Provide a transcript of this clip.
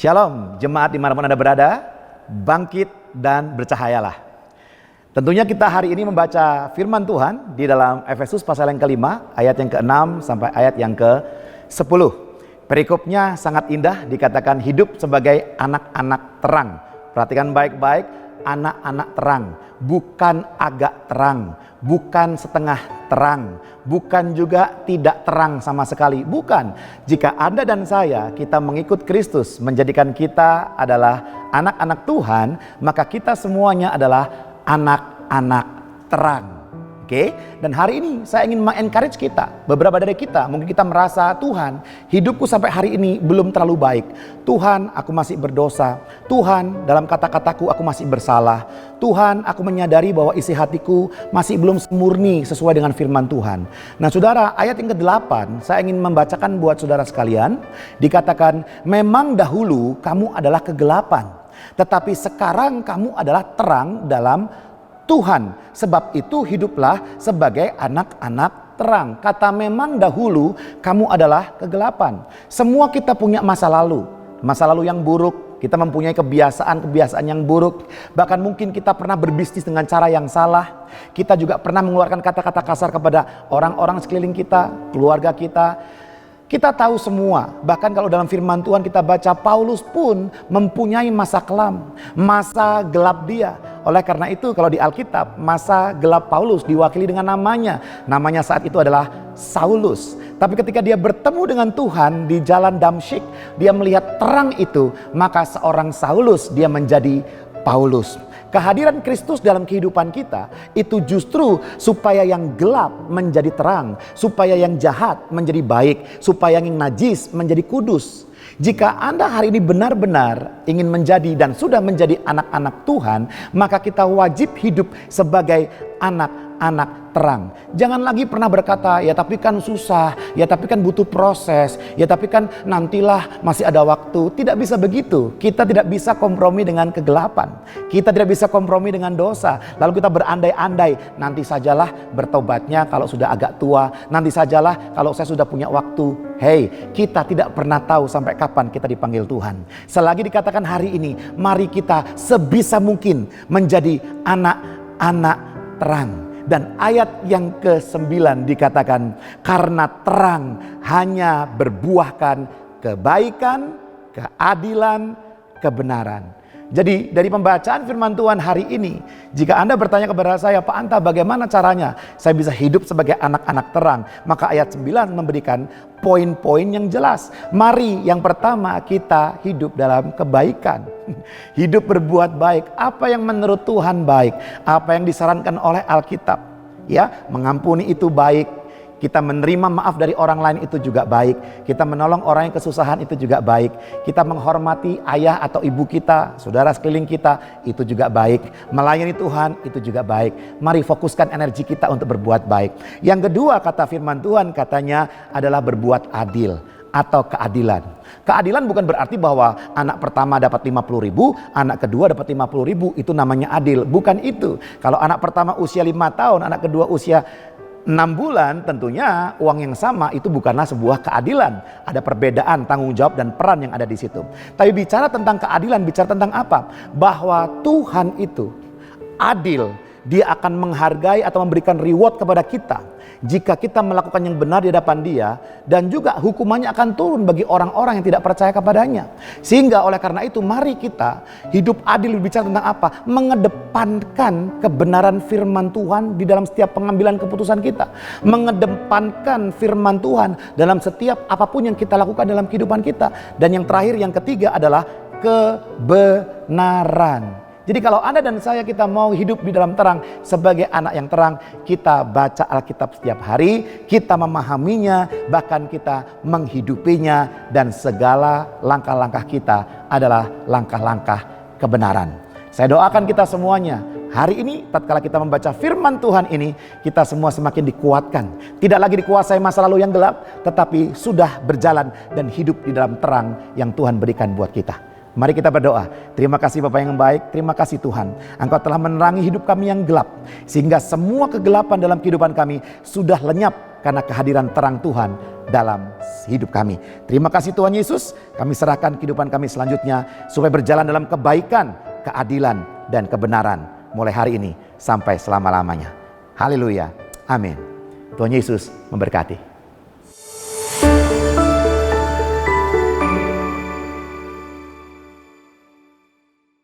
Shalom, jemaat dimanapun Anda berada, bangkit dan bercahayalah. Tentunya kita hari ini membaca firman Tuhan di dalam Efesus pasal yang kelima, ayat yang ke-6 sampai ayat yang ke-10. Perikopnya sangat indah, dikatakan hidup sebagai anak-anak terang. Perhatikan baik-baik, anak-anak terang, bukan agak terang, bukan setengah terang, bukan juga tidak terang sama sekali, bukan. Jika Anda dan saya, kita mengikut Kristus, menjadikan kita adalah anak-anak Tuhan, maka kita semuanya adalah anak-anak terang. Oke, dan hari ini saya ingin mengencourage kita. Beberapa dari kita, mungkin kita merasa, Tuhan, hidupku sampai hari ini belum terlalu baik. Tuhan, aku masih berdosa. Tuhan, dalam kata-kataku aku masih bersalah. Tuhan, aku menyadari bahwa isi hatiku masih belum murni sesuai dengan firman Tuhan. Nah saudara, ayat yang ke-8 saya ingin membacakan buat saudara sekalian. Dikatakan, memang dahulu kamu adalah kegelapan, tetapi sekarang kamu adalah terang dalam Tuhan. Sebab itu hiduplah sebagai anak-anak terang. Kata memang dahulu kamu adalah kegelapan. Semua kita punya masa lalu yang buruk. Kita mempunyai kebiasaan yang buruk. Bahkan mungkin kita pernah berbisnis dengan cara yang salah. Kita juga pernah mengeluarkan kata-kata kasar kepada orang-orang sekeliling kita, keluarga kita. Kita tahu semua, bahkan kalau dalam firman Tuhan kita baca, Paulus pun mempunyai masa kelam, masa gelap dia. Oleh karena itu kalau di Alkitab, masa gelap Paulus diwakili dengan namanya. Namanya saat itu adalah Saulus. Tapi ketika dia bertemu dengan Tuhan di jalan Damsyik, dia melihat terang itu, maka seorang Saulus dia menjadi Paulus. Kehadiran Kristus dalam kehidupan kita itu justru supaya yang gelap menjadi terang, supaya yang jahat menjadi baik, supaya yang najis menjadi kudus. Jika Anda hari ini benar-benar ingin menjadi dan sudah menjadi anak-anak Tuhan, maka kita wajib hidup sebagai anak-anak terang. Jangan lagi pernah berkata, ya tapi kan susah, ya tapi kan butuh proses, ya tapi kan nantilah masih ada waktu. Tidak bisa begitu. Kita tidak bisa kompromi dengan kegelapan. Kita tidak bisa kompromi dengan dosa. Lalu kita berandai-andai, nanti sajalah bertobatnya kalau sudah agak tua, nanti sajalah kalau saya sudah punya waktu. Hei, kita tidak pernah tahu sampai kapan kita dipanggil Tuhan. Selagi dikatakan hari ini, mari kita sebisa mungkin menjadi anak-anak terang. Dan ayat yang ke-9 dikatakan, karena terang hanya berbuahkan kebaikan, keadilan, kebenaran. Jadi dari pembacaan firman Tuhan hari ini, jika Anda bertanya kepada saya, Pak Anta bagaimana caranya saya bisa hidup sebagai anak-anak terang? Maka ayat 9 memberikan poin-poin yang jelas. Mari yang pertama kita hidup dalam kebaikan. Hidup berbuat baik. Apa yang menurut Tuhan baik? Apa yang disarankan oleh Alkitab? Ya, mengampuni itu baik. Kita menerima maaf dari orang lain itu juga baik. Kita menolong orang yang kesusahan itu juga baik. Kita menghormati ayah atau ibu kita, saudara sekeliling kita, itu juga baik. Melayani Tuhan itu juga baik. Mari fokuskan energi kita untuk berbuat baik. Yang kedua kata firman Tuhan katanya adalah berbuat adil atau keadilan. Keadilan bukan berarti bahwa anak pertama dapat 50.000, anak kedua dapat 50.000, itu namanya adil. Bukan itu. Kalau anak pertama usia 5 tahun, anak kedua usia 6 bulan, tentunya uang yang sama itu bukanlah sebuah keadilan. Ada perbedaan tanggung jawab dan peran yang ada di situ. Tapi bicara tentang keadilan, bicara tentang apa? Bahwa Tuhan itu adil. Dia akan menghargai atau memberikan reward kepada kita jika kita melakukan yang benar di hadapan Dia, dan juga hukumannya akan turun bagi orang-orang yang tidak percaya kepadanya. Sehingga oleh karena itu mari kita hidup adil. Bicara tentang apa? Mengedepankan kebenaran firman Tuhan di dalam setiap pengambilan keputusan kita. Mengedepankan firman Tuhan dalam setiap apapun yang kita lakukan dalam kehidupan kita. Dan yang terakhir, yang ketiga adalah kebenaran. Jadi kalau Anda dan saya kita mau hidup di dalam terang sebagai anak yang terang, kita baca Alkitab setiap hari, kita memahaminya, bahkan kita menghidupinya, dan segala langkah-langkah kita adalah langkah-langkah kebenaran. Saya doakan kita semuanya hari ini tatkala kita membaca firman Tuhan ini, kita semua semakin dikuatkan. Tidak lagi dikuasai masa lalu yang gelap, tetapi sudah berjalan dan hidup di dalam terang yang Tuhan berikan buat kita. Mari kita berdoa. Terima kasih Bapa yang baik, terima kasih Tuhan. Engkau telah menerangi hidup kami yang gelap, sehingga semua kegelapan dalam kehidupan kami sudah lenyap karena kehadiran terang Tuhan dalam atas hidup kami. Terima kasih Tuhan Yesus, kami serahkan kehidupan kami selanjutnya supaya berjalan dalam kebaikan, keadilan, dan kebenaran mulai hari ini sampai selama-lamanya. Haleluya. Amin. Tuhan Yesus memberkati.